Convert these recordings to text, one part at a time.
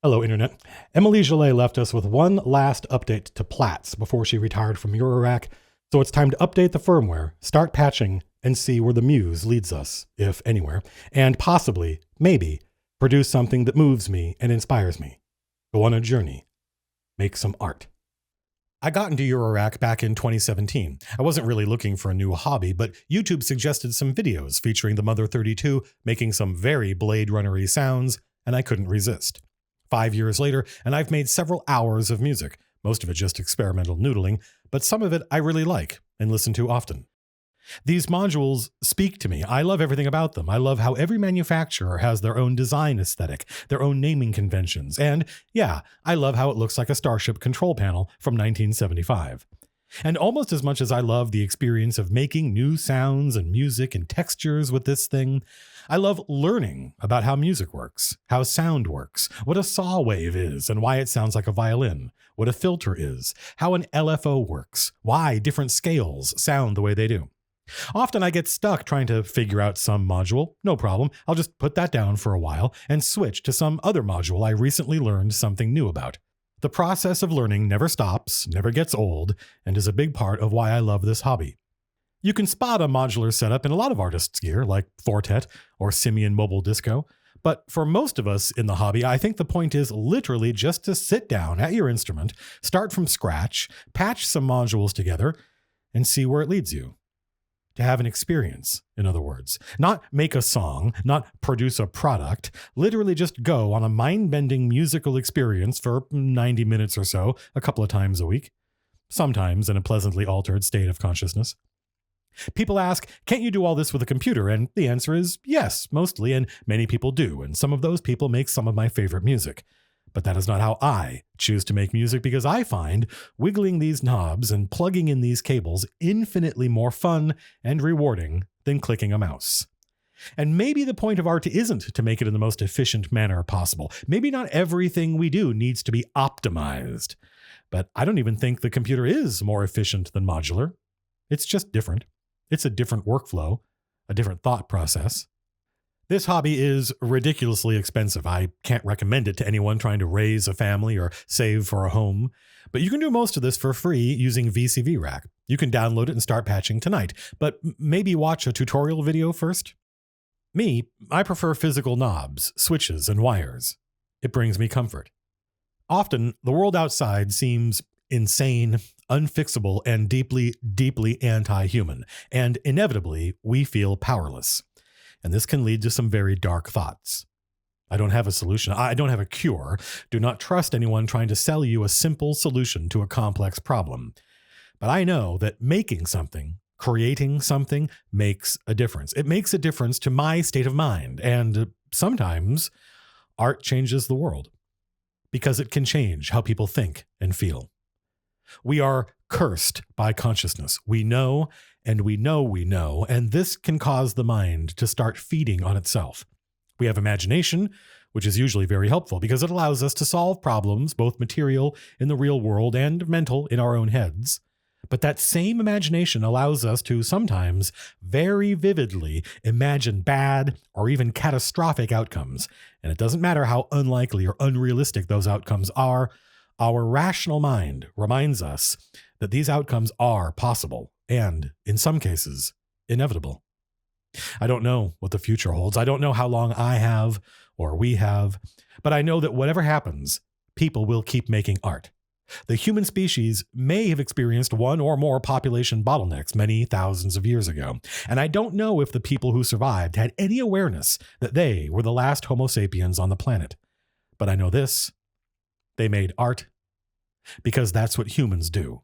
Hello, Internet. Emily Gillet left us with one last update to Platts before she retired from Eurorack, so it's time to update the firmware, start patching, and see where the muse leads us, if anywhere, and possibly, maybe, produce something that moves me and inspires me. Go on a journey. Make some art. I got into Eurorack back in 2017. I wasn't really looking for a new hobby, but YouTube suggested some videos featuring the Mother 32 making some very Blade Runner-y sounds, and I couldn't resist. 5 years later, and I've made several hours of music, most of it just experimental noodling, but some of it I really like and listen to often. These modules speak to me. I love everything about them. I love how every manufacturer has their own design aesthetic, their own naming conventions, and yeah, I love how it looks like a Starship control panel from 1975. And almost as much as I love the experience of making new sounds and music and textures with this thing, I love learning about how music works, how sound works, what a saw wave is and why it sounds like a violin, what a filter is, how an LFO works, why different scales sound the way they do. Often I get stuck trying to figure out some module. No problem. I'll just put that down for a while and switch to some other module I recently learned something new about. The process of learning never stops, never gets old, and is a big part of why I love this hobby. You can spot a modular setup in a lot of artists' gear, like Fortet or Simian Mobile Disco, but for most of us in the hobby, I think the point is literally just to sit down at your instrument, start from scratch, patch some modules together, and see where it leads you. To have an experience, in other words. Not make a song, not produce a product, literally just go on a mind-bending musical experience for 90 minutes or so, a couple of times a week, sometimes in a pleasantly altered state of consciousness. People ask, can't you do all this with a computer? And the answer is yes, mostly, and many people do, and some of those people make some of my favorite music. But that is not how I choose to make music, because I find wiggling these knobs and plugging in these cables infinitely more fun and rewarding than clicking a mouse. And maybe the point of art isn't to make it in the most efficient manner possible. Maybe not everything we do needs to be optimized. But I don't even think the computer is more efficient than modular. It's just different. It's a different workflow, a different thought process. This hobby is ridiculously expensive. I can't recommend it to anyone trying to raise a family or save for a home, but you can do most of this for free using VCV Rack. You can download it and start patching tonight, but maybe watch a tutorial video first. Me, I prefer physical knobs, switches, and wires. It brings me comfort. Often, the world outside seems insane, unfixable, and deeply, deeply anti-human, and inevitably, we feel powerless. And this can lead to some very dark thoughts. I don't have a solution. I don't have a cure. Do not trust anyone trying to sell you a simple solution to a complex problem. But I know that making something, creating something, makes a difference. It makes a difference to my state of mind. And sometimes art changes the world because it can change how people think and feel. We are cursed by consciousness. We know, and we know we know, and this can cause the mind to start feeding on itself. We have imagination, which is usually very helpful because it allows us to solve problems, both material in the real world and mental in our own heads. But that same imagination allows us to sometimes very vividly imagine bad or even catastrophic outcomes. And it doesn't matter how unlikely or unrealistic those outcomes are. Our rational mind reminds us that these outcomes are possible and, in some cases, inevitable. I don't know what the future holds. I don't know how long I have or we have, but I know that whatever happens, people will keep making art. The human species may have experienced one or more population bottlenecks many thousands of years ago, and I don't know if the people who survived had any awareness that they were the last Homo sapiens on the planet. But I know this. They made art because that's what humans do.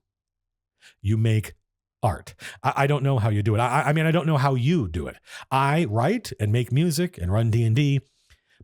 You make art. I don't know how you do it. I mean, I don't know how you do it. I write and make music and run D&D,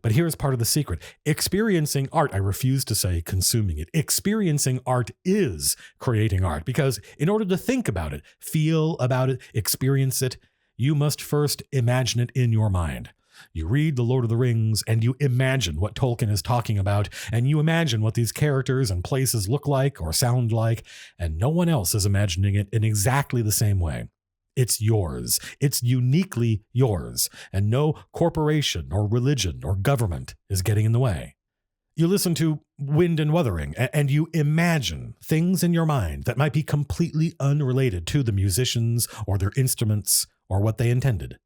but here's part of the secret. Experiencing art, I refuse to say consuming it. Experiencing art is creating art, because in order to think about it, feel about it, experience it, you must first imagine it in your mind. You read The Lord of the Rings and you imagine what Tolkien is talking about, and you imagine what these characters and places look like or sound like, and no one else is imagining it in exactly the same way. It's yours. It's uniquely yours, and no corporation or religion or government is getting in the way. You listen to Wind and Wuthering, and you imagine things in your mind that might be completely unrelated to the musicians or their instruments or what they intended.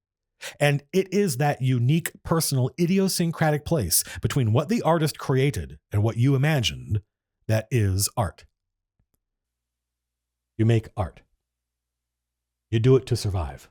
And it is that unique, personal, idiosyncratic place between what the artist created and what you imagined that is art. You make art. You do it to survive.